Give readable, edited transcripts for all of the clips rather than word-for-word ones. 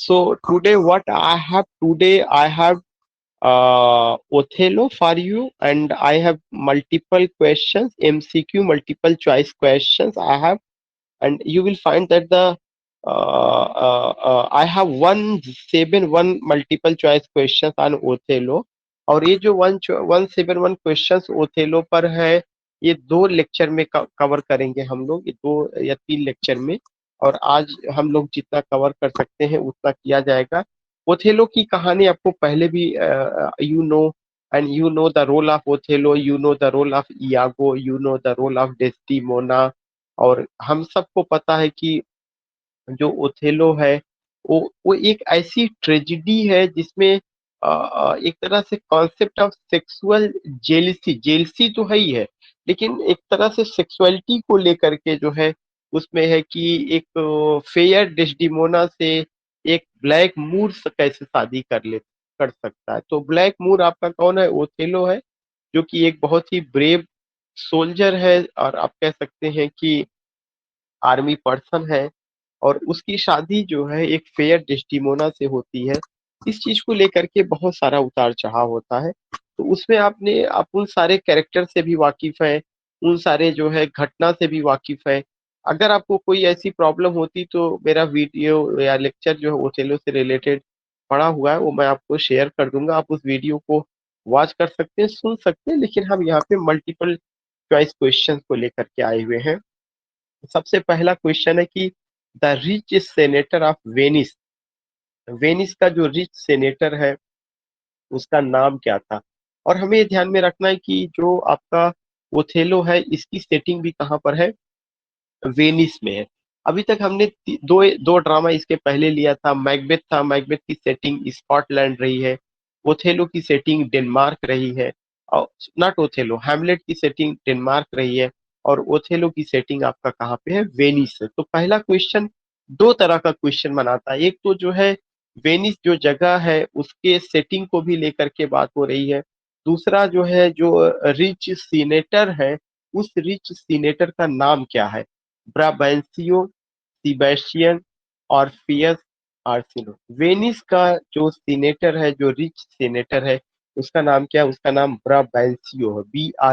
So today I have Othello for you, and I have multiple questions, MCQ, multiple choice questions I have, and you will find that the I have 171 multiple choice questions on Othello, और ये जो 171 questions Othello पर है, ये दो lecture में cover करेंगे हम लोग, ये दो या तीन लेक्चर में। और आज हम लोग जितना कवर कर सकते हैं उतना किया जाएगा। ओथेलो की कहानी आपको पहले भी you know, and you know the role of Othello, you know the role of Iago, you know the role of Desdemona. और हम सबको पता है कि जो ओथेलो है वो एक ऐसी ट्रेजेडी है जिसमें एक तरह से concept of sexual jealousy, jealousy तो है ही है, लेकिन एक तरह से सेक्सुअलिटी को लेकर के जो है उसमें है कि एक फेयर डेस्डिमोना से एक ब्लैक मूर से कैसे शादी कर सकता है। तो ब्लैक मूर आपका कौन है? ओथेलो है, जो कि एक बहुत ही ब्रेव सोल्जर है, और आप कह सकते हैं कि आर्मी पर्सन है। और उसकी शादी जो है एक फेयर डेस्टिमोना से होती है। इस चीज को लेकर के बहुत सारा उतार चढ़ाव होता है। तो उसमें आप उन सारे कैरेक्टर से भी वाकिफ है, उन सारे जो है घटना से भी वाकिफ है। अगर आपको कोई ऐसी प्रॉब्लम होती तो मेरा वीडियो या लेक्चर जो है ओथेलो से रिलेटेड पड़ा हुआ है, वो मैं आपको शेयर कर दूंगा। आप उस वीडियो को वॉच कर सकते हैं, सुन सकते हैं, लेकिन हम यहाँ पे मल्टीपल चॉइस क्वेश्चन को लेकर के आए हुए हैं। सबसे पहला क्वेश्चन है कि the rich senator of Venice, Venice का जो रिच सेनेटर है उसका नाम क्या था? और हमें ये ध्यान में रखना है कि जो आपका ओथेलो है इसकी सेटिंग भी कहाँ पर है? वेनिस में है। अभी तक हमने दो दो ड्रामा इसके पहले लिया था। मैकबेथ था, मैकबेथ की सेटिंग स्कॉटलैंड रही है। ओथेलो की सेटिंग डेनमार्क रही है। और नॉट ओथेलो, हैमलेट की सेटिंग डेनमार्क रही है। और ओथेलो की सेटिंग आपका कहाँ पे है? वेनिस है। तो पहला क्वेश्चन दो तरह का क्वेश्चन बनाता है। एक तो जो है वेनिस जो जगह है उसके सेटिंग को भी लेकर के बात हो रही है। दूसरा जो है जो रिच सीनेटर है, उस रिच सीनेटर का नाम क्या है? ब्राबैंसियो, सिबेस्टियन, ऑर्फियस, आर्सिनो। वेनिस का जो सीनेटर है, जो रिच सीनेटर है, उसका नाम क्या है? उसका नाम ब्राबैंसियो है,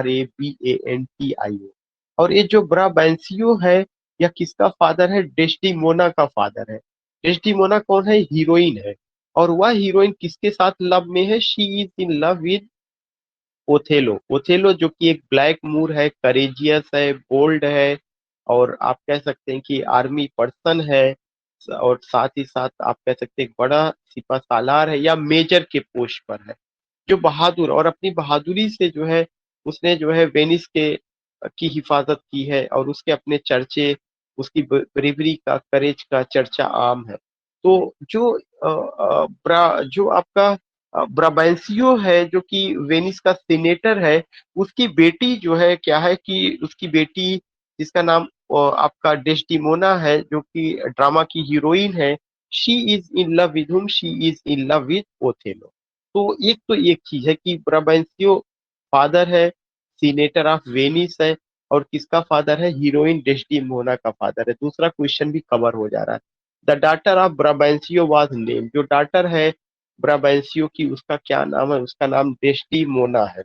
BRABANTIO। और ये जो ब्राबैंसियो है, यह किसका फादर है? डेस्टिमोना का फादर है। डेस्टिमोना कौन है? हीरोइन है। और वह हीरोइन किसके साथ लव में है? She is in love with Othello. Othello जो कि एक ब्लैक मूर है, करेजियस है, बोल्ड है, और आप कह सकते हैं कि आर्मी पर्सन है। और साथ ही साथ आप कह सकते हैं एक बड़ा सिपा सालार है या मेजर के पोस्ट पर है, जो बहादुर, और अपनी बहादुरी से जो है उसने जो है वेनिस के की हिफाजत की है। और उसके अपने चर्चे, उसकी ब्रेवरी का, करेज का चर्चा आम है। तो जो आपका ब्राबैंसियो है, जो कि वेनिस का सीनेटर है, उसकी बेटी जो है क्या है कि उसकी बेटी जिसका नाम आपका डेस्टिमोना है, जो कि ड्रामा की हीरोइन है, she is in love with whom? She is in love with Othello. तो एक चीज है कि ब्राबैंसियो फादर है, सीनेटर ऑफ वेनिस है, और किसका फादर है? हीरोइन डेस्टिमोना का फादर है। दूसरा क्वेश्चन भी कवर हो जा रहा है। The daughter of Brabantio was name, जो डाटर है ब्राबैंसियो की, उसका क्या नाम है? उसका नाम डेस्टिमोना है।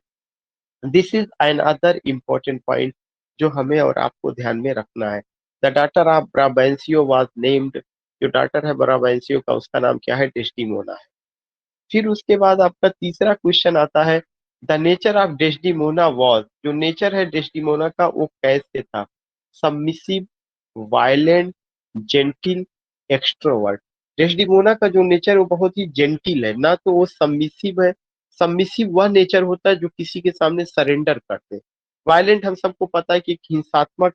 This is an other important point जो हमें और आपको ध्यान में रखना है। The daughter of Brabantio was named, जो डाटर है ब्राबैंसियो का, उसका नाम क्या है? डेस्टिमोना है। फिर उसके बाद आपका तीसरा क्वेश्चन आता है, the nature of Desdemona was, जो नेचर है डेस्टिमोना का वो कैसे था? Submissive, violent, gentle, extrovert. Desdemona का जो नेचर वो बहुत ही जेंटिल है, ना तो वो सबमिसिव है। सबमिसिव वह नेचर होता है जो किसी के सामने सरेंडर करते। वायलेंट हम सबको पता है कि एक हिंसात्मक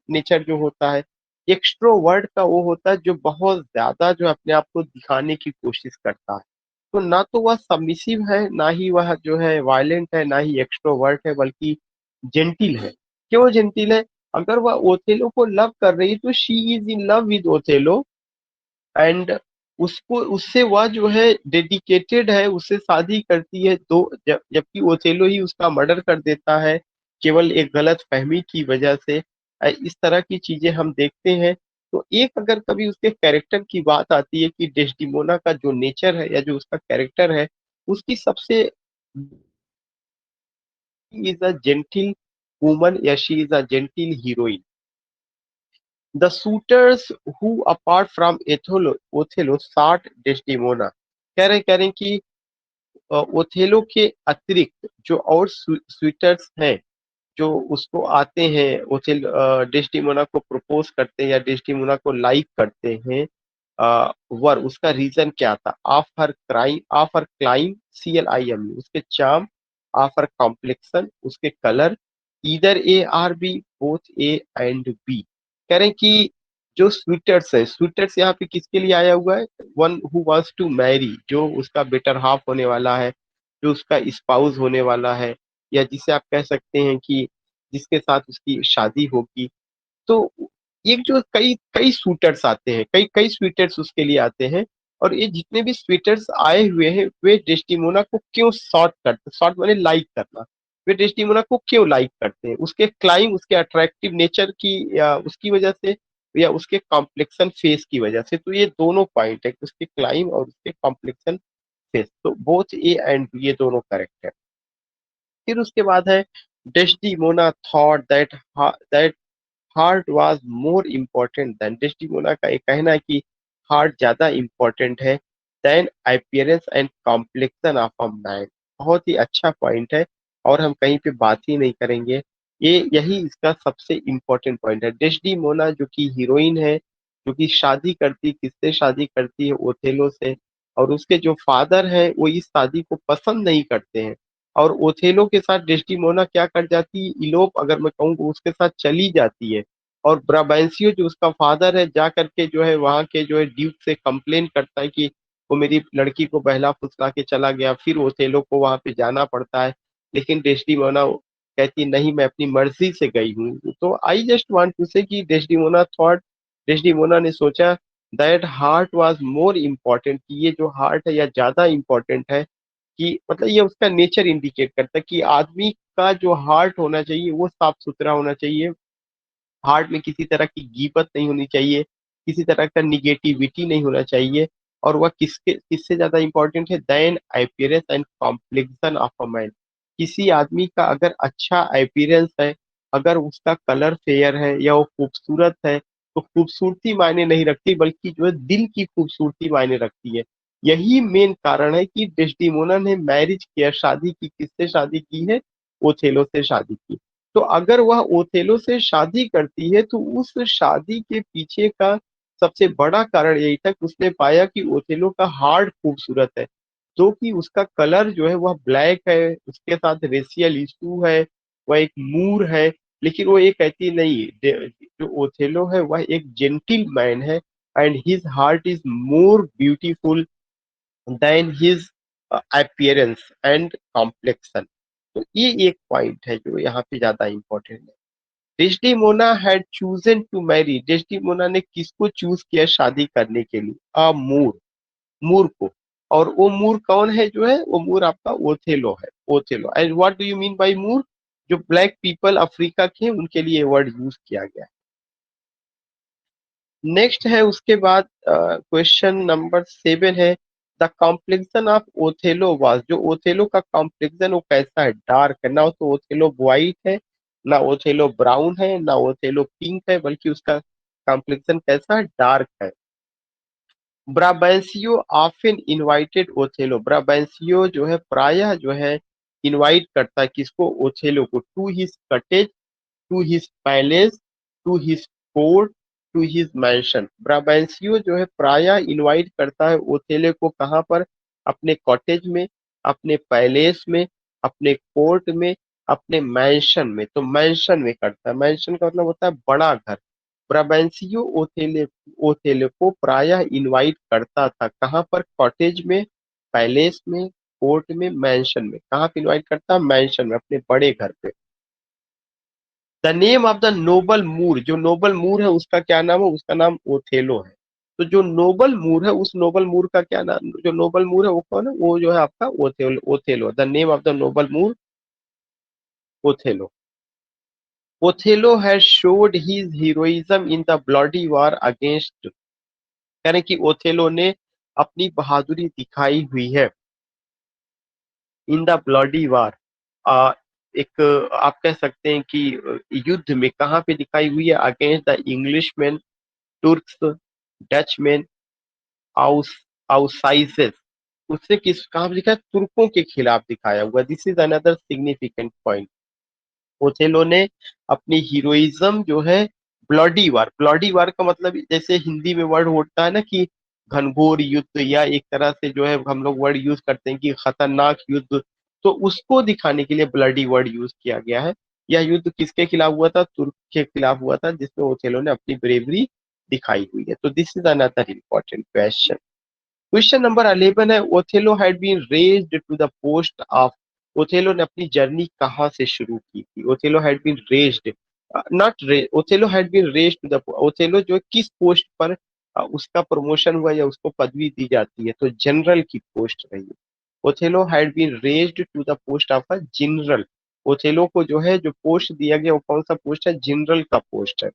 नेचर जो होता है। एक्सट्रोवर्ट का वो होता है जो बहुत ज्यादा जो अपने आप को दिखाने की कोशिश करता है। तो ना तो वह सबमिसिव है, ना ही वह जो है वायलेंट है, ना ही एक्सट्रोवर्ट है, बल्कि जेंटिल है। क्यों जेंटिल है? अगर वह ओथेलो को लव कर रही तो she is in love with Othello, and उसको उससे वह जो है डेडिकेटेड है, उससे शादी करती है। जबकि ओथेलो ही उसका मर्डर कर देता है, केवल एक गलत फहमी की वजह से। इस तरह की चीजें हम देखते हैं। तो एक अगर कभी उसके कैरेक्टर की बात आती है कि डेस्टिमोना का जो नेचर है या जो उसका कैरेक्टर है, उसकी सबसे इज अ जेंटिल वुमन या she is a gentle heroine. The suitors who apart from Othello साठ डेस्टिमोना। कह रहे हैं कि ओथेलो के अतिरिक्त जो और स्वीटर्स हैं जो उसको आते हैं, डेस्टिमोना को प्रपोज करते हैं या डेस्टिमोना को लाइक करते हैं, वर उसका रीजन क्या था? ऑफ हर क्लाइम, CLIM, उसके चार्म, ऑफ हर कॉम्प्लेक्शन, उसके कलर, इधर A or B, both A and B। कह रहे हैं कि जो स्वीटर्स है, स्वीटर्स यहाँ पे किसके लिए आया हुआ है? One who wants to marry, जो उसका बेटर हाफ होने वाला है, जो उसका स्पाउस होने वाला है, या जिसे आप कह सकते हैं कि जिसके साथ उसकी शादी होगी। तो एक जो कई कई शूटर्स आते हैं, कई कई स्वीटर्स उसके लिए आते हैं, और ये जितने भी स्वीटर्स आए हुए हैं वे डेस्टिमोना को क्यों शॉर्ट माने लाइक करना, वे डेस्टिमोना को क्यों लाइक करते हैं? उसके क्लाइम, उसके अट्रैक्टिव नेचर की, या उसकी वजह से, या उसके कॉम्प्लेक्शन फेस की वजह से। तो ये दोनों पॉइंट है, उसके क्लाइम और उसके कॉम्प्लेक्शन फेस, तो बोथ A and B, ये दोनों करेक्ट है। फिर उसके बाद है Desdemona thought that heart was more important than. Desdemona का एक कहना है कि हार्ट ज्यादा इम्पोर्टेंट है than appearance and complexion of a man. बहुत ही अच्छा पॉइंट है, और हम कहीं पे बात ही नहीं करेंगे। ये यही इसका सबसे इम्पोर्टेंट पॉइंट है। डेस्टिमोना जो कि हीरोइन है, जो कि शादी करती, किससे शादी करती है? ओथेलो से। और उसके जो फादर है वो इस शादी को पसंद नहीं करते हैं, और ओथेलो के साथ डेस्टिमोना क्या कर जाती है? इलोप, अगर मैं कहूँ तो उसके साथ चली जाती है। और ब्राबेंसियो जो उसका फादर है, जा करके जो है वहां के जो है ड्यूक से कंप्लेन करता है कि वो मेरी लड़की को बहला फुसला के चला गया। फिर ओथेलो को वहां पे जाना पड़ता है, लेकिन डेस्टिमोना कहती नहीं, मैं अपनी मर्जी से गई हूँ। तो आई जस्ट वांट टू से कि डेस्टिमोना ने सोचा that heart was more important, कि ये जो हार्ट है या ज्यादा इम्पोर्टेंट है, कि मतलब ये उसका नेचर इंडिकेट करता है कि आदमी का जो हार्ट होना चाहिए वो साफ सुथरा होना चाहिए। हार्ट में किसी तरह की गीबत नहीं होनी चाहिए, किसी तरह का निगेटिविटी नहीं होना चाहिए। और वह किसके किससे ज्यादा इंपॉर्टेंट है? Than appearance and complexion of a man. किसी आदमी का अगर अच्छा अपीयरेंस है, अगर उसका कलर फेयर है या वो खूबसूरत है, तो खूबसूरती मायने नहीं रखती, बल्कि जो है दिल की खूबसूरती मायने रखती है। यही मेन कारण है कि डेस्टिमोना ने मैरिज किया, शादी की, किससे शादी की है? ओथेलो से शादी की। तो अगर वह ओथेलो से शादी करती है, तो उस शादी के पीछे का सबसे बड़ा कारण यही था कि उसने पाया कि ओथेलो का हार्ट खूबसूरत है, जो कि उसका कलर जो है वह ब्लैक है, उसके साथ रेशियल इशू है, वह एक मूर है। लेकिन वो ये कहती नहीं, जो ओथेलो है वह एक जेंटिल मैन है, and his heart is more beautiful then his appearance and complexion. तो ये एक पॉइंट है जो यहाँ पे ज्यादा इंपॉर्टेंट है। Desdemona had chosen to marry. Desdemona ने किसको चूज किया शादी करने के लिए? अ मूर, मूर को। और वो मूर कौन है? जो है वो मूर आपका ओथेलो है, Othello. And what do you mean by Moor? जो ब्लैक पीपल अफ्रीका के हैं, उनके लिए वर्ड यूज किया गया है। नेक्स्ट है उसके बाद क्वेश्चन नंबर 7 है, the complexion of Othello was. जो ओथेलो का कॉम्प्लेक्शन वो कैसा है? डार्क है ना, तो ओथेलो व्हाइट है, ना ओथेलो ब्राउन है, ना ओथेलो पिंक है, बल्कि उसका कॉम्प्लेक्शन कैसा है? डार्क है। ब्राबैंसियो ऑफन इनवाइटेड ओथेलो। ब्राबैंसियो जो है प्रायः जो है इनवाइट करता है किसको? ओथेलो को, to his cottage, to his palace, to his court, to his mansion. Brabantio जो है प्रायः इनवाइट करता है ओथेले को, कहाँ पर? अपने कॉटेज में, अपने पैलेस में, अपने कोर्ट में, अपने मैंशन में। तो मैंशन में करता है, मैंशन का मतलब होता है बड़ा घर। ब्राबैंसियो ओथेले को प्रायः इनवाइट करता था, कहाँ पर? कॉटेज में, पैलेस में, कोर्ट में, मैंशन में। कहाँ पे इनवाइट करता? मैंशन में, अपने बड़े घर पे। The name of the noble Moor. जो नोबल मूर है उसका क्या नाम है? उसका नाम ओथेलो है। तो जो नोबल मूर है, उस नोबल मूर का क्या नाम? जो नोबल मूर है वो कौन है? वो जो है आपका Othello. Othello, the name of the noble Moor, Othello. Othello has showed his heroism in the bloody war against, कह रहे कि ओथेलो ने अपनी बहादुरी दिखाई हुई है इन द ब्लडी वॉर, एक आप कह सकते हैं कि युद्ध में कहाँ पे दिखाई हुई है, against the Englishman, Turks, Dutchman, आउस आउसाइजेस, उससे किस कहाँ पे लिखा है, तुर्कों के खिलाफ दिखाया हुआ। This is another significant point. Othello ने अपनी हीरोइज्म जो है, ब्लडी वार का मतलब जैसे हिंदी में वर्ड होता है ना कि घनघोर युद्ध, या एक तरह से जो है हम लोग वर्ड यूज करते हैं कि खतरनाक युद्ध, तो उसको दिखाने के लिए ब्लडी वर्ड यूज किया गया है। यह युद्ध किसके खिलाफ हुआ था, तुर्क के खिलाफ हुआ था, जिसमें ओथेलो ने अपनी ब्रेवरी दिखाई हुई है। तो this is another important question. Question number 11 है, Othello had been raised to the post of, Othello ने अपनी जर्नी कहाँ से शुरू की थी, Othello had been raised, not ray Othello had been raised to the, Othello जो है किस पोस्ट पर उसका प्रमोशन हुआ या उसको पदवी दी जाती है, तो जनरल की पोस्ट रही है। Othello had been raised to the post of a general, Othello को जो है जो पोस्ट दिया गया वो कौन सा पोस्ट है, जनरल का पोस्ट है।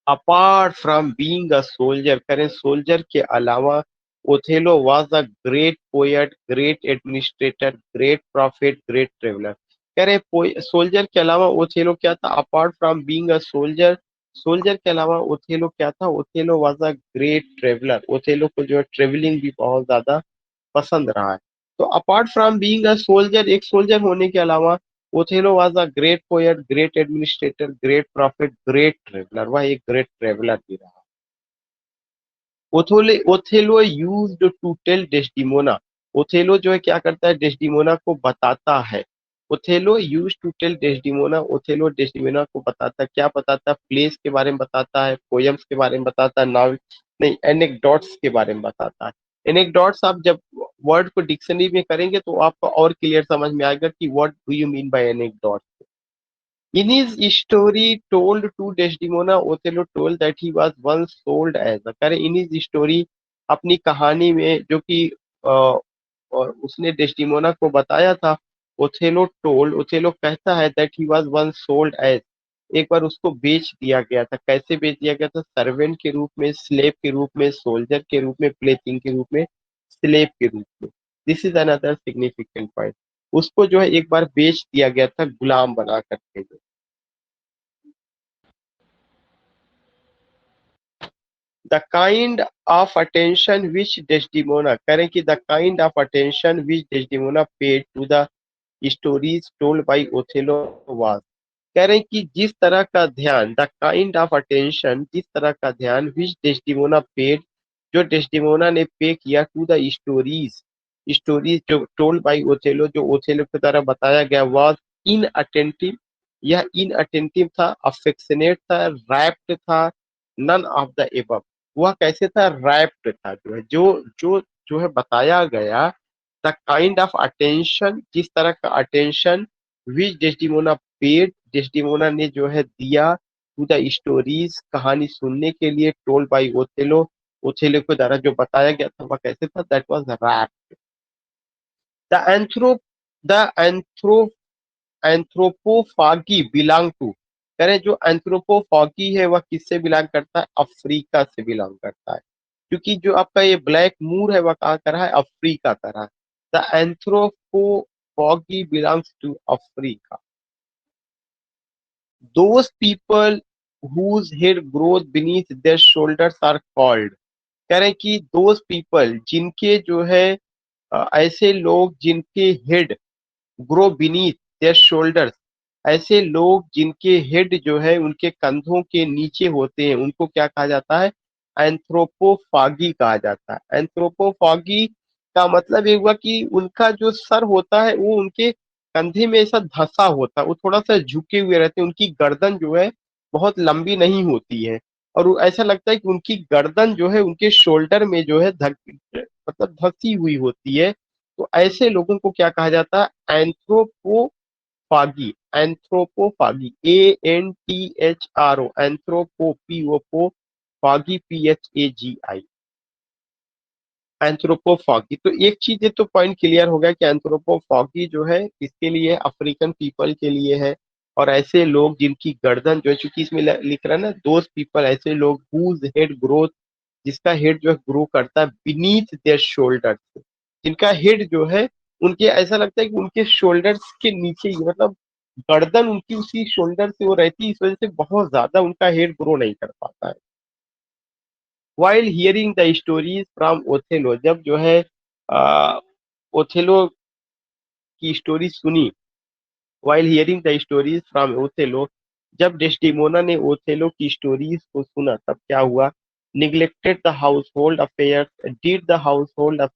Apart from being a soldier, करें सोल्जर के अलावा Othello was a great poet, great administrator, great prophet, great traveller. कह रहे सोल्जर के अलावा ओथेलो क्या था, apart from being a soldier, soldier के अलावा ओथेलो क्या था, Othello was a great traveller, Othello को जो है ट्रेवलिंग भी बहुत ज्यादा पसंद रहा है। तो apart from being a soldier, एक सोल्जर होने के अलावा Othello was a great poet, great administrator, great prophet, great traveller, वह एक ग्रेट ट्रेवलर भी रहा। Othello used to tell Desdemona, Othello जो है क्या करता है, डेस्टिमोना को बताता है। Othello use to tell Desdemona, Othello Desdemona को बताता है, क्या बताता है, प्लेस के बारे में बताता है, पोयम्स के बारे में बताता है, नाव नहीं, एनेक्डोट्स के बारे में बताता है। एनेक्डोट्स आप जब वर्ड को डिक्शनरी में करेंगे तो आपको और क्लियर समझ में आएगा कि what do you mean bye anecdote. In his story told to Desdemona, Othello told that he was once sold as a, करें in his story, अपनी कहानी में जो कि अ, और उसने डेस्टिमोना को बताया था, ओथेलो टोल्ड, ओथेलो कहता है that he was once sold as, एक बार उसको बेच दिया गया था। कैसे बेच दिया गया था, सर्वेंट के रूप में, स्लेव के रूप में, सोल्जर के रूप में, प्लेथिंग के रूप में, स्लेव के रूप में। This is another significant point, उसको जो है एक बार बेच दिया गया था गुलाम बना करके। The kind of attention which Desdemona, करें कि the kind of attention which Desdemona paid to the stories told by Othello was, कह रहे हैं कि जिस तरह का ध्यान, द काइंड ऑफ अटेंशन, जिस तरह का ध्यान, विच डेस्टिमोना पेड, जो डेस्टिमोना ने पे किया, टू द स्टोरीज, स्टोरीज जो टोल्ड बाय ओथेलो, जो ओथेलो के द्वारा बताया गया, वाज इन अटेंटिव, यह इन अटेंटिव था, अफेक्शनेट था, रैप्ट था, नन ऑफ द एबव, वह कैसे था, रैप्ट था, जो है जो है बताया गया, द काइंड ऑफ अटेंशन, जिस तरह का attention, which Desdemona paid, Desdemona ने जो है दिया, टू द स्टोरीज, कहानी सुनने के लिए, टोल्ड बाय ओथेलो, ओथेलो के द्वारा जो बताया गया था वह कैसे था, that was rap. The anthro the anthro anthropophagi belong to, करें जो एंथ्रोपोफागी है वह किससे बिलोंग करता है, अफ्रीका से बिलोंग करता है, क्योंकि जो आपका ये ब्लैक मूर है वह कहाँ का रहा है, अफ्रीका का रहा है। The anthropophagi belongs to Africa. Those people whose head grows beneath their shoulders are called, कह रहे हैं कि those people, जिनके जो है ऐसे लोग जिनके head grow beneath there shoulders, ऐसे लोग जिनके हेड जो है उनके कंधों के नीचे होते हैं, उनको क्या कहा जाता है, एंथ्रोपोफागी कहा जाता है। एंथ्रोपोफागी का मतलब ये हुआ कि उनका जो सर होता है वो उनके कंधे में ऐसा धंसा होता है, वो थोड़ा सा झुके हुए रहते हैं, उनकी गर्दन जो है बहुत लंबी नहीं होती है, और ऐसा लगता है कि उनकी गर्दन जो है उनके शोल्डर में जो है मतलब धंसी हुई होती है। तो ऐसे लोगों को क्या कहा जाता है, एंथ्रोपोफागी, एंथ्रोपोफागी, ANTHRO, एंथ्रोपो फागी, PHAGI, एंथ्रोपोफागी। तो एक चीज ये तो पॉइंट क्लियर हो गया कि एंथ्रोपोफागी जो है किसके लिए, अफ्रीकन पीपल के लिए है। और ऐसे लोग जिनकी गर्दन जो है, चूंकि इसमें लिख रहा है ना, दोज पीपल, ऐसे लोग हुज हेड ग्रोथ, जिसका हेड जो है ग्रो करता है बीनीथ देयर शोल्डर, जिनका हेड जो है उनके ऐसा लगता है कि उनके शोल्डर्स के नीचे ही, मतलब गर्दन उनकी उसी शोल्डर से वो रहती है, इस वजह से बहुत ज्यादा उनका हेड ग्रो नहीं कर पाता है। While hearing the stories from Othello, जब जो है ओथेलो की स्टोरी सुनी, while hearing the stories from Othello, जब डेस्टिमोना ने ओथेलो की स्टोरीज को सुना तब क्या हुआ, neglected the house hold affairs, did the house hold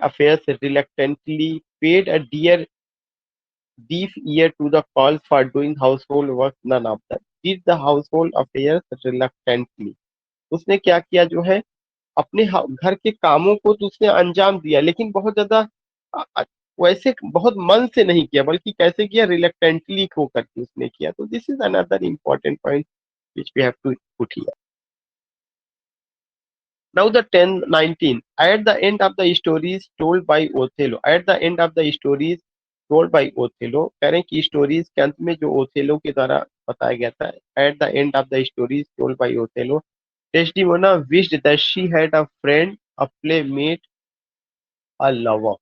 affairs reluctantly, paid a deaf ear to the call for doing household work, none of that, did the household affairs reluctantly, उसने क्या किया जो है, अपने घर के कामों को तो उसने अंजाम दिया, लेकिन बहुत ज्यादा अ- अ- वैसे बहुत मन से नहीं किया, बल्कि कैसे किया, रिलक्टेंटली को करके उसने किया। तो this is another important point which we have to put here. Now the 10, 19. At the end of the stories told by Othello. At the end of the stories told by Othello. कह रहे हैं कि stories के अंत में जो Othello के द्वारा बताया गया था। At the end of the stories told by Othello, Desdemona wished that she had a friend, a playmate, a lover.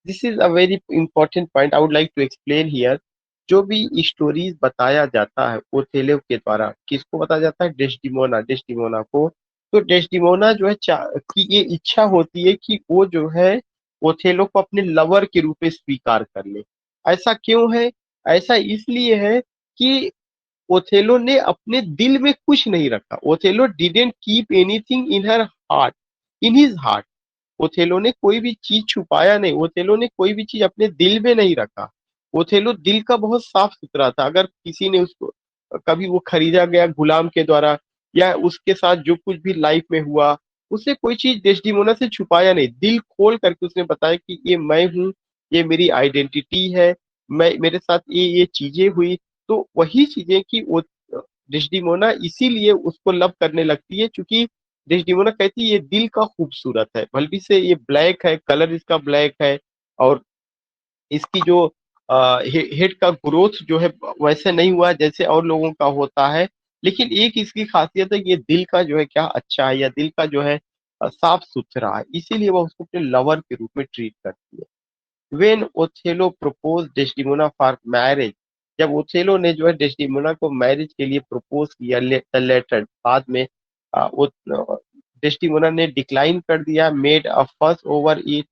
This is a very important point I would like to explain here. जो भी stories बताया जाता है Othello के द्वारा, किसको बताया जाता है, डेस्टिमोना, डेस्टिमोना को। तो डेस्टिमोना जो है की ये इच्छा होती है कि वो जो है ओथेलो को अपने लवर के रूप में स्वीकार कर ले। ऐसा क्यों है, ऐसा इसलिए है कि ओथेलो ने अपने दिल में कुछ नहीं रखा, Othello didn't keep anything in her heart, in his heart. Othello ने कोई भी चीज छुपाया नहीं, ओथेलो ने कोई भी चीज अपने दिल में नहीं रखा। ओथेलो दिल का बहुत साफ सुथरा था। अगर किसी ने उसको, कभी वो खरीदा गया गुलाम के द्वारा, या उसके साथ जो कुछ भी लाइफ में हुआ, उसने कोई चीज डेस्डिमोना से छुपाया नहीं, दिल खोल करके उसने बताया कि ये मैं हूँ, ये मेरी आइडेंटिटी है, मैं, मेरे साथ ये चीजें हुई। तो वही चीजें कि वो डेस्डिमोना इसीलिए उसको लव करने लगती है, क्योंकि डेस्डिमोना कहती है ये दिल का खूबसूरत है, बल्कि से ये ब्लैक है, कलर इसका ब्लैक है, और इसकी जो हेड का ग्रोथ जो है वैसे नहीं हुआ जैसे और लोगों का होता है। लेकिन एक इसकी खासियत है, ये दिल का जो है क्या अच्छा है, या दिल का जो है साफ सुथरा है, इसीलिए वह उसको अपने लवर के रूप में ट्रीट करती है। When Othello propose Desdemona for marriage, जब ओथेलो ने जो है डेस्टिमोना को मैरिज के लिए प्रपोज किया, लेटर बाद में डेस्टिमोना ने डिक्लाइन कर दिया, made a fuss over it,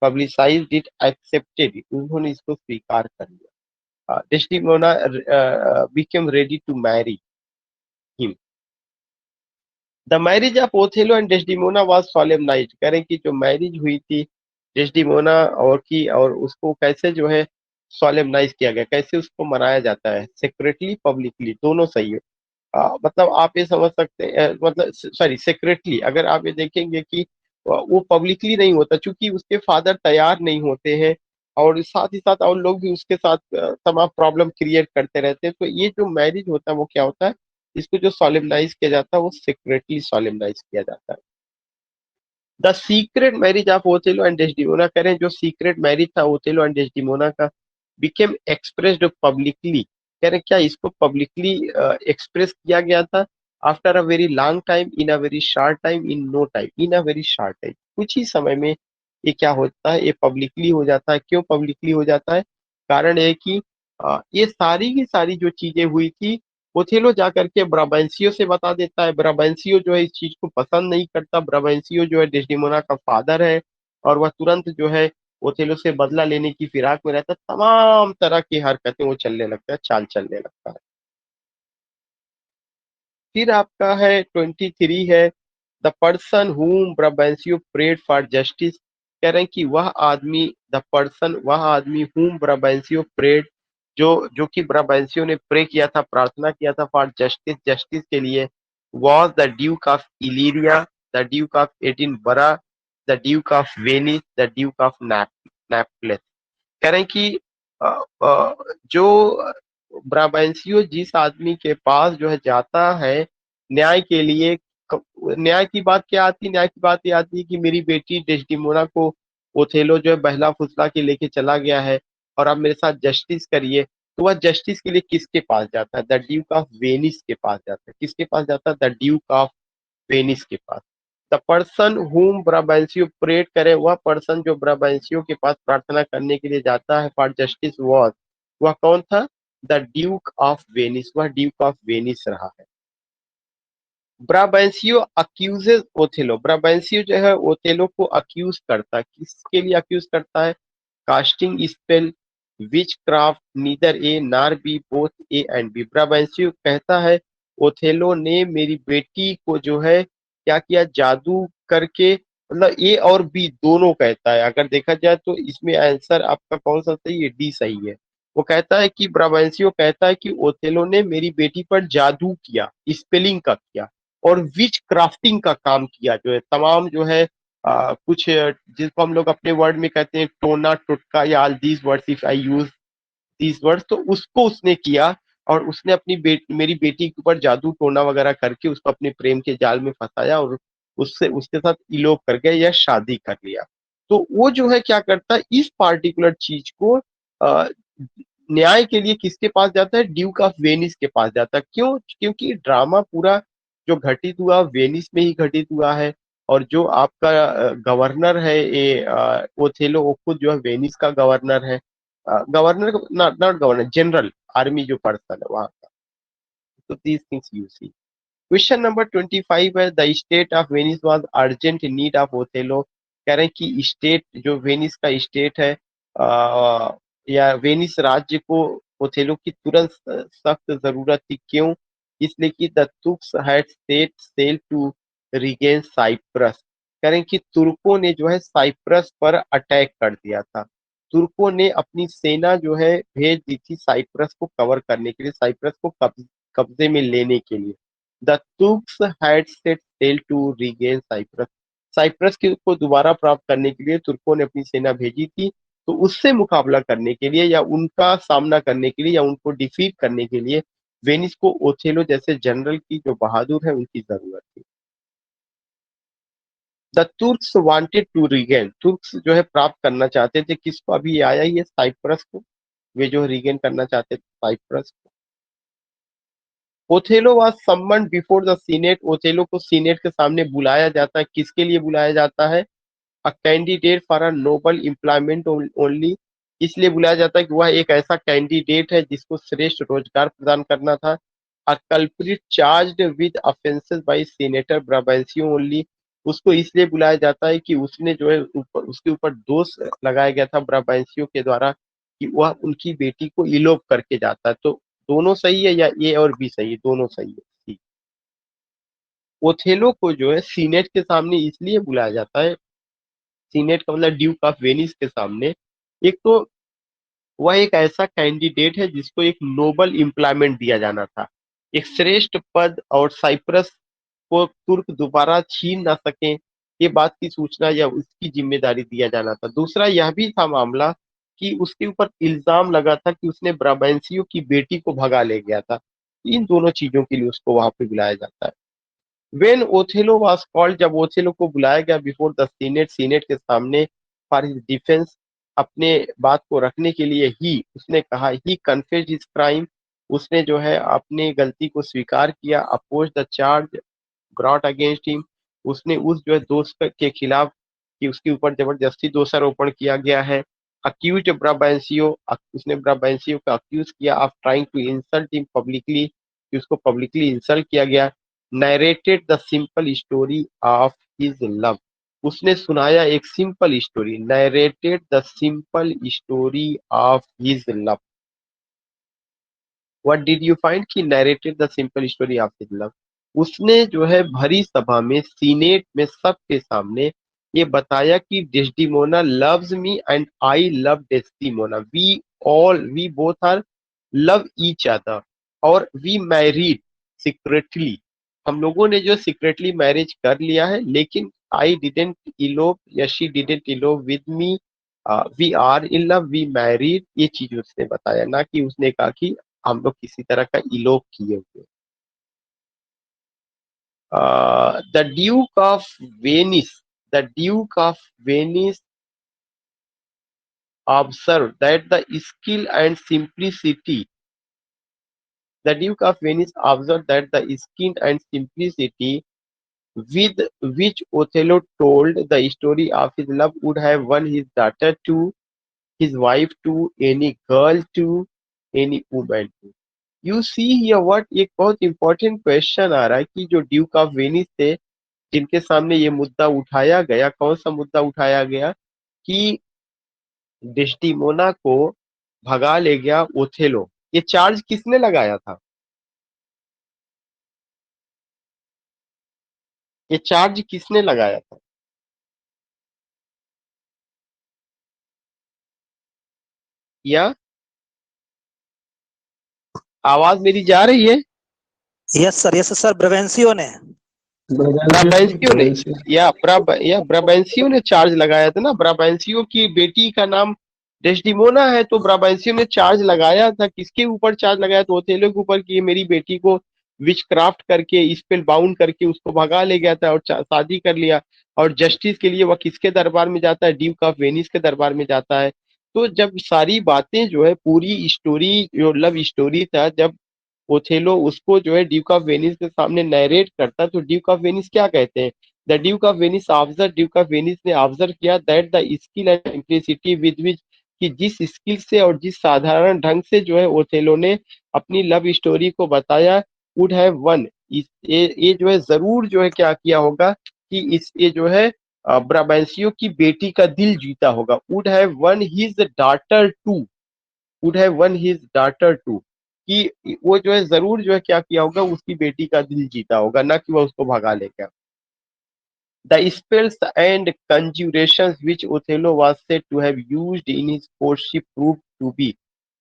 publicised it, accepted it, उन्होंने इसको स्वीकार कर लिया। Desdemona became ready to marry him. The marriage of Othello and Desdemona was solemnised, कह रहे हैं कि जो मैरिज हुई थी डेस्डिमोना और की, और उसको कैसे जो है सोलेमनाइज किया गया, कैसे उसको मनाया जाता है, सेक्रेटली पब्लिकली दोनों सही है। मतलब आप ये समझ सकते हैं, मतलब सॉरी सेक्रेटली, अगर आप ये देखेंगे कि वो पब्लिकली नहीं होता, क्योंकि उसके फादर तैयार नहीं होते हैं, और साथ ही साथ और लोग भी उसके साथ तमाम प्रॉब्लम क्रिएट करते रहते हैं। तो ये जो मैरिज होता है वो क्या होता है, इसको जो सॉलेमनाइज किया जाता है वो सेक्रेटली सॉलेमनाइज किया जाता है। The secret marriage of Othello and Desdemona, कह रहे हैं जो सीक्रेट मैरिज था ओथेलो एंड डेस्डिमोना का, बिकेम एक्सप्रेस्ड पब्लिकली, कह रहे हैं क्या इसको पब्लिकली एक्सप्रेस किया गया था, after a very long time, in a very short time, in no time, in a very short time, कुछ ही समय में ये क्या होता है, ये पब्लिकली हो जाता है। क्यों पब्लिकली हो जाता है, कारण है कि ये सारी की सारी जो चीजें हुई थी, ओथेलो जाकर के ब्राबेंसियो से बता देता है। ब्राबेंसियो जो है इस चीज को पसंद नहीं करता, ब्राबेंसियो जो है डेस्डिमोना का फादर है, और वह तुरंत जो है ओथेलो से बदला लेने की फिराक में रहता है, तमाम तरह की हरकतें वो चलने लगता है, चाल चलने लगता है। फिर आपका है 23 है, the person whom ब्राबेंसियो prayed for justice, कह रहे हैं कि वह आदमी, द पर्सन, वह आदमी हुम ब्राबेंसियो प्रेड, जो कि ब्राबेंसियो ने प्रे किया था, प्रार्थना किया था, फॉर जस्टिस, जस्टिस के लिए, was the duke of Illyria, the duke of Edinburgh, the duke of Venice, the duke of Naples. कह रहे हैं कि अ, जो ब्राबेंसियो जिस आदमी के पास जो है जाता है न्याय के लिए, न्याय की बात क्या आती है, न्याय की बात ये आती है कि मेरी बेटी डेस्डिमोना को ओथेलो जो है बहला फुसला के लेके चला गया है, और आप मेरे साथ जस्टिस करिए। तो वह जस्टिस के लिए किसके पास जाता है? द ड्यूक ऑफ वेनिस के पास जाता है। किसके पास जाता है? द ड्यूक ऑफ वेनिस के पास। द पर्सन हुम ब्राबेंसियो प्रेड करे, वह पर्सन जो ब्राबेंसियो के पास प्रार्थना करने के लिए जाता है फॉर जस्टिस वॉज, वह कौन था? द ड्यूक ऑफ वेनिस, वह ड्यूक ऑफ वेनिस रहा है। ब्राबेंसियो अक्यूजेस ओथेलो, ब्राबेंसियो जो है ओथेलो को अक्यूज करता है। किसके लिए अक्यूज करता है? Casting spell, witchcraft, neither A nor B, both A and B. Brabantio कहता है ओथेलो ने मेरी बेटी को जो है क्या किया? जादू करके, मतलब ए और बी दोनों कहता है। अगर देखा जाए तो इसमें आंसर आपका कौन सा सही है? डी सही है। वो कहता है कि ब्राबेंसियो कहता है कि ओथेलो ने मेरी बेटी पर जादू किया, स्पेलिंग का किया, और विच क्राफ्टिंग का काम किया, जो है तमाम जो है कुछ जिसको हम लोग अपने वर्ड में कहते हैं टोना टोटका या all these words if I use these words, तो उसको उसने किया। और उसने अपनी मेरी बेटी के ऊपर जादू टोना वगैरह करके उसको अपने प्रेम के जाल में फंसाया और उससे उसके साथ इलोप कर गया या शादी कर लिया। तो वो जो है क्या करता है, इस पार्टिकुलर चीज को अ, न्याय के लिए किसके पास जाता है? ड्यूक ऑफ वेनिस के पास जाता है। क्यों? क्योंकि ड्रामा पूरा जो घटित हुआ वेनिस में ही घटित हुआ है। और जो आपका गवर्नर है ये ओथेलो, वो खुद जो है वेनिस का गवर्नर है। Governor, not not governor, general army जो पर्सन है वहां का। तो these things you see. Question number 25 है, the state of Venice was urgent need of Othello. कह रहे हैं कि स्टेट जो वेनिस का स्टेट है या वेनिस राज्य को ओथेलो की तुरंत सख्त जरूरत थी। क्यों? इसलिए कि the Turks had set sail to regain Cyprus. कह रहे हैं कि तुर्कों ने जो है साइप्रस पर अटैक कर दिया था। तुर्कों ने अपनी सेना जो है भेज दी थी साइप्रस को कवर करने के लिए, साइप्रस को कब्जे में लेने के लिए। The Turks had set sail to regain Cyprus. Cyprus को दोबारा प्राप्त करने के लिए तुर्कों ने अपनी सेना भेजी थी। तो उससे मुकाबला करने के लिए या उनका सामना करने के लिए या उनको डिफीट करने के लिए वेनिस को ओथेलो जैसे जनरल की जो बहादुर है उनकी जरूरत थी। The Turks wanted to regain, Turks जो है प्राप्त करना चाहते थे किसको? अभी आया ही है साइप्रस को। वे जो रीगेन करना चाहते थे साइप्रस को। Othello was summoned before the senate, Othello को सीनेट के सामने बुलाया जाता है। किसके लिए बुलाया जाता है? A candidate for a Nobel employment only, इसलिए बुलाया जाता है कि वह एक ऐसा कैंडिडेट है जिसको श्रेष्ठ रोजगार प्रदान करना था। A culprit charged with offences by senator Brabantio only, उसको इसलिए बुलाया जाता है कि उसने जो है ऊपर उसके ऊपर दोष लगाया गया था ब्राबेंसियो के द्वारा कि वह उनकी बेटी को इलोप करके जाता है। तो दोनों सही है या ए और बी सही है? दोनों सही है। ओथेलो को जो है सीनेट के सामने इसलिए बुलाया जाता है, सीनेट का मतलब ड्यूक ऑफ वेनिस के सामने। एक तो वह एक ऐसा कैंडिडेट है जिसको एक नोबल एम्प्लॉयमेंट दिया जाना था, एक श्रेष्ठ पद, और साइप्रस को तुर्क दोबारा छीन ना सके ये बात की सूचना या उसकी जिम्मेदारी दिया जाना था। दूसरा यह भी था मामला कि उसके ऊपर इल्जाम लगा था कि उसने ब्राबेंसियो की बेटी को भगा ले गया था। इन दोनों चीजों के लिए उसको वहां पे बुलाया जाता है। वेन ओथेलो वाज कॉल्ड, जब ओथेलो को बुलाया गया बिफोर द सीनेट, सीनेट के सामने, फॉर हिज डिफेंस, अपने बात को रखने के लिए, ही उसने कहा, ही कन्फेस्ड हिज क्राइम, उसने जो है अपने गलती को स्वीकार किया। Oppose the charge brought against him, उसने उस जो है दोस्त के खिलाफ कि उसके ऊपर जबरदस्ती दोषारोपण किया गया है। अक्यूज ब्राबेंसियो, उसने ब्राबेंसियो को अक्यूज किया of trying to insult him publicly, कि उसको पब्लिकली इंसल्ट किया गया। Narrated the simple story of his love, उसने सुनाया एक simple story, narrated the simple story of his love. What did you find? कि narrated the simple story of his love, उसने जो है भरी सभा में, सीनेट में, सबके सामने ये बताया कि Desdemona loves me and I love Desdemona, we both are love each other, और वी मैरिड सीक्रेटली, हम लोगों ने जो सीक्रेटली मैरिज कर लिया है, लेकिन आई डिडेंट इलोप या she didn't elope with me, we are in love, we married, ये चीज उसने बताया, ना कि उसने कहा कि हम लोग किसी तरह का इलोप किए हुए। The duke of Venice, the duke of Venice observed that the skill and simplicity the Duke of Venice observed that the skill and simplicity with which Othello told the story of his love would have won his daughter to, his wife to, any girl to, any woman to. You see here what एक बहुत important question आ रहा है कि जो Duke of Venice थे जिनके सामने ये मुद्दा उठाया गया, कौन सा मुद्दा उठाया गया कि डेस्टिमोना को भगा ले गया ओथेलो। ये चार्ज किसने लगाया था? ये चार्ज किसने लगाया था? या आवाज मेरी जा रही है? यस सर ब्रेवेंसियो ने ब्राबेंसियो ने या ब्राबेंसियो ने चार्ज लगाया था ना। ब्राबेंसियो की बेटी का नाम डेस्डिमोना है, तो ब्राबेंसियो ने चार्ज लगाया था। किसके ऊपर चार्ज लगाया था? ओथेलो के ऊपर कि ये मेरी बेटी को विचक्राफ्ट करके स्पेल बाउंड करके उसको भगा ले गया था और शादी कर लिया। और जस्टिस के लिए वह किसके दरबार में जाता है? ड्यूक ऑफ वेनिस के दरबार में जाता है। तो जब सारी बातें जो है पूरी स्टोरी जो लव स्टोरी था, जब ओथेलो उसको जो है ड्यूक ऑफ वेनिस के सामने नरेट करता, तो ड्यूक ऑफ वेनिस क्या कहते हैं? The duke of Venice observe Duke of Venice ने ऑब्जर्व किया that the skill and simplicity with which कि जिस स्किल से और जिस साधारण ढंग से जो है ओथेलो ने अपनी लव स्टोरी को बताया वुड हैव वन ये जो है जरूर जो है क्या किया होगा कि इस ये जो है ब्राबेंसियो की बेटी का दिल जीता होगा। Would have won his daughter too would have won his daughter too कि वो जो है जरूर जो है क्या किया होगा, उसकी बेटी का दिल जीता होगा, ना कि वह उसको भगा लेगा। The spells and conjurations which Othello was said to have used in his courtship proved to be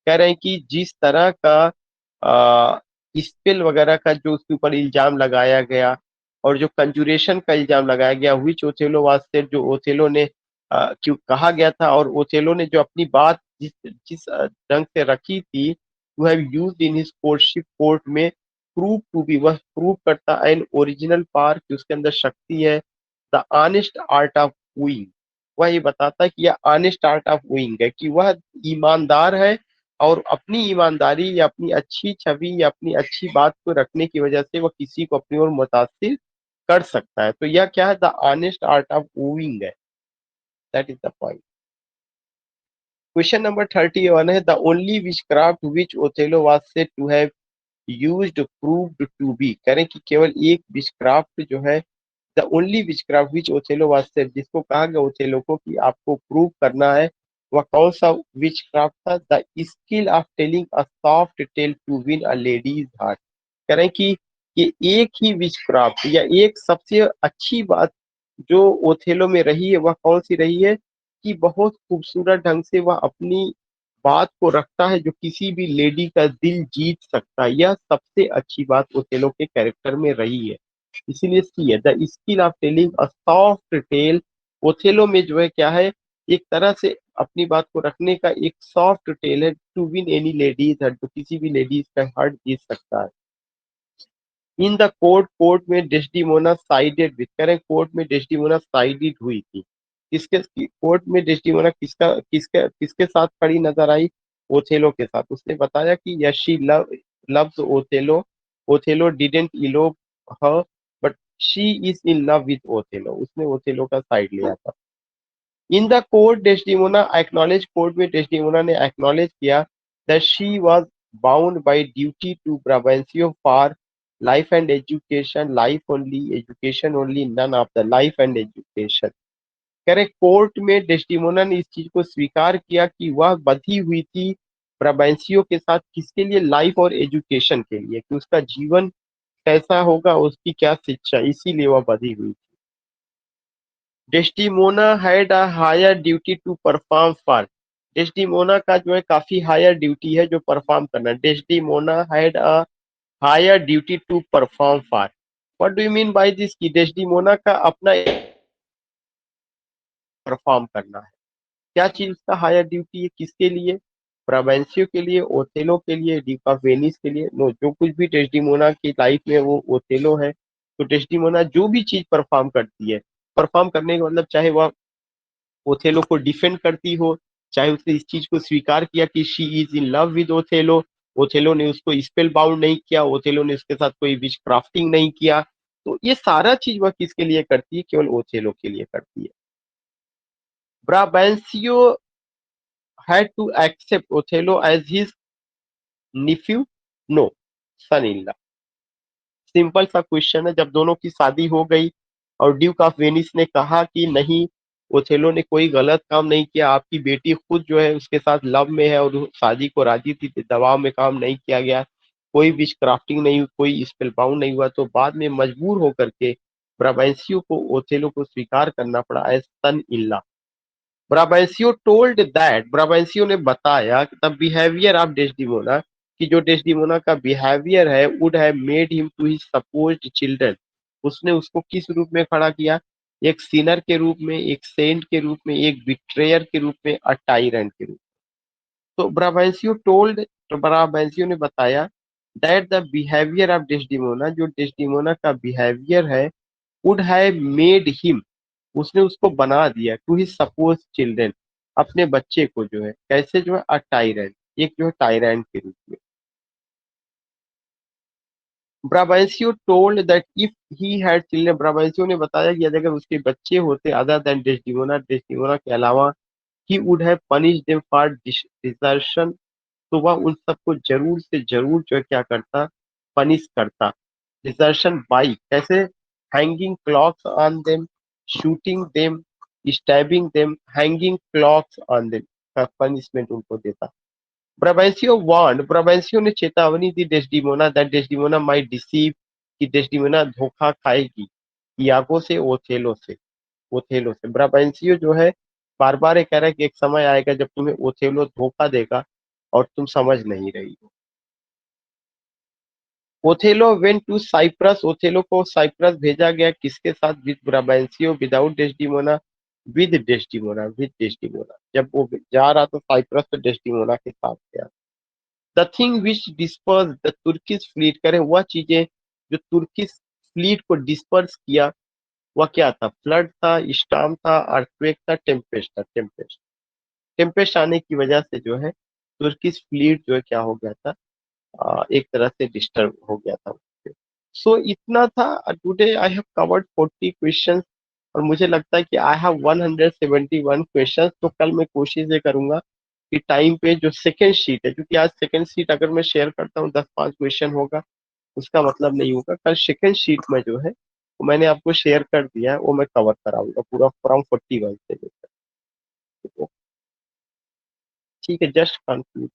कह रहे हैं कि जिस तरह का स्पेल वगैरह का जो उसके ऊपर इल्जाम लगाया गया और जो कंजुरेशन का इल्जाम लगाया गया विच ओथेलो वाज सेड जो ओथेलो ने क्यों कहा गया था और ओथेलो ने जो अपनी बात जिस जिस ढंग से रखी थी to have used in his courtship court में प्रूव टू बी वह प्रूव करता एन ओरिजिनल पार कि उसके अंदर शक्ति है। The honest art of wooing वह ये बताता है कि यह ऑनेस्ट आर्ट ऑफ वूइंग है कि वह ईमानदार है और अपनी ईमानदारी या अपनी अच्छी छवि या अपनी अच्छी बात को रखने की वजह से वह किसी को अपनी ओर मुतासिर कर सकता है। तो यह क्या है? The honest art of wooing है। That is the point. Question number 31 है the only witchcraft which Othello was said to have used proved to be कह रहे हैं कि केवल एक विचक्राफ्ट जो है the only witchcraft which Othello was said जिसको कहा गया ओथेलो को कि आपको प्रूव करना है, वह कौन सा विचक्राफ्ट था? The skill of telling a soft tale to win a lady's heart कह रहे हैं कि ये एक ही विचक्राफ्ट या एक सबसे अच्छी बात जो ओथेलो में रही है वह कौन सी रही है कि बहुत खूबसूरत ढंग से वह अपनी बात को रखता है जो किसी भी लेडी का दिल जीत सकता है। यह सबसे अच्छी बात ओथेलो के कैरेक्टर में रही है। इसीलिए सी है the skill of telling a soft tale. Othello में जो है क्या है, एक तरह से अपनी बात को रखने का एक सॉफ्ट टेल है to win any lady's heart जो किसी भी लेडीज का हार्ट जीत सकता है। इन द कोर्ट में डेस्टिमोना साइडेड विद करें कोर्ट में डेस्टिमोना साइडेड हुई थी। किसके कोर्ट में डेस्टिमोना किसके साथ खड़ी नजर आई? ओथेलो के साथ। उसने बताया कि she loves Othello Othello didn't elope her but she is in love with Othello. उसने ओथेलो का साइड लिया था। In the court Desdemona acknowledge court में डेस्टिमोना ने एक्नॉलेज किया that she was bound by duty to Brabantio for life and education education only none of the life and education कह रहे court में Desdemona ने इस चीज को स्वीकार किया कि वह बंधी हुई थी ब्रावेंसियो के साथ किसके लिए? लाइफ और एजुकेशन के लिए कि उसका जीवन कैसा होगा, उसकी क्या शिक्षा, इसीलिए वह बंधी हुई। Desdemona had a higher duty to perform for Desdemona का जो है काफी हायर ड्यूटी है जो परफॉर्म करना। Desdemona had a higher duty to perform for what do you mean by this कि डेस्टिमोना का अपना परफॉर्म करना है। क्या चीज का हायर ड्यूटी है? किसके लिए? ब्रावेंसियो के लिए, ओथेलो के लिए, ड्यूक ऑफ वेनिस के लिए? नो, जो कुछ भी डेस्टिमोना की लाइफ में वो ओथेलो है। तो डेस्टिमोना जो भी चीज परफॉर्म करती है, परफॉर्म करने का मतलब चाहे वह ओथेलो को डिफेंड करती हो, चाहे उसने इस चीज को स्वीकार किया कि she is in love with Othello, Othello ने उसको स्पेल बाउंड नहीं किया, ओथेलो ने उसके साथ कोई विच क्राफ्टिंग नहीं किया, तो ये सारा चीज वह किसके लिए करती है, केवल ओथेलो के लिए करती है। ब्राबेंसियो had to accept Othello as his nephew? No, son-in-law। Simple सा क्वेश्चन है, जब दोनों की शादी हो गई और ड्यूक ऑफ वेनिस ने कहा कि नहीं, ओथेलो ने कोई गलत काम नहीं किया, आपकी बेटी खुद जो है उसके साथ लव में है और शादी को राजी थी, दबाव में काम नहीं किया गया, कोई विच क्राफ्टिंग नहीं हुई, कोई स्पेल बाउंड नहीं हुआ, तो बाद में मजबूर होकर के ब्राबेंसियो को ओथेलो को स्वीकार करना पड़ा as son in law. Brabantio told that, Brabantio ने बताया द बिहेवियर ऑफ डेस्डिमोना, कि जो डेस्डिमोना का बिहेवियर है would have made him to his supposed children, उसने उसको किस रूप में खड़ा किया, एक सिनर के रूप में, एक सेंट के रूप में, एक बिट्रेयर के रूप में, अ टायरेंट के रूप में। तो ब्राबेंसियो टोल्ड, तो ब्राबेंसियो ने बताया that the behaviour of Desdemona, जो डेस्डिमोना का बिहेवियर है, वुड हैव मेड हिम, उसने उसको बना दिया, टू ही सपोज चिल्ड्रन, अपने बच्चे को जो है कैसे, जो है अ टायरेंट, एक जो है टायरेंट के रूप में। Brabantio told that if he had children, Brabantio ने बताया कि अगर उसके बच्चे होते अदर देन डेस्डिमोना, डेस्डिमोना के अलावा, he would have punish them for desertion, तो वह उन सबको जरूर से जरूर जो है क्या करता, पनिश करता। डिसर्शन बाई कैसे, hanging clocks on them, shooting them, stabbing them, hanging clocks on them का पनिशमेंट उनको देता। ब्राबेंसियो वार्न, ब्राबेंसियो ने चेतावनी दी Desdemona that Desdemona might deceive, कि डेस्डिमोना धोखा खाएगी यागो से, ओथेलो से, ओथेलो से। ब्राबेंसियो जो है बार बार ये कह रहा है कि एक समय आएगा जब तुम्हें ओथेलो धोखा देगा और तुम समझ नहीं रही हो। Othello went to Cyprus, Othello को साइप्रस भेजा गया, किसके साथ, with Brabantio, without Desdemona, with Desdemona, with Desdemona. जब वो जा रहा था साइप्रस तो डेस्डिमोना के साथ गया। The thing which disperse the Turkish fleet, करें वह चीजें जो तुर्किश फ्लीट को डिस्पर्स किया, वह क्या था, फ्लड था, स्टॉर्म था, अर्थक्वेक था, टेम्पेस्ट था, टेम्पेस्ट। टेम्पेस्ट आने की वजह से जो है तुर्किश फ्लीट जो है क्या हो गया था, एक तरह से डिस्टर्ब हो गया था। सो इतना था। Today I have covered 40 questions और मुझे लगता है कि आई हैव 171 क्वेश्चंस। तो कल मैं कोशिश ये करूंगा कि टाइम पे जो सेकंड शीट है, क्योंकि आज सेकंड शीट अगर मैं शेयर करता हूँ 10-5 क्वेश्चन होगा, उसका मतलब नहीं होगा। कल सेकंड शीट में जो है वो मैंने आपको शेयर कर दिया है, वो मैं कवर कराऊंगा पूरा फ्रॉम 41 से लेकर। ठीक है, जस्ट कंक्लूड।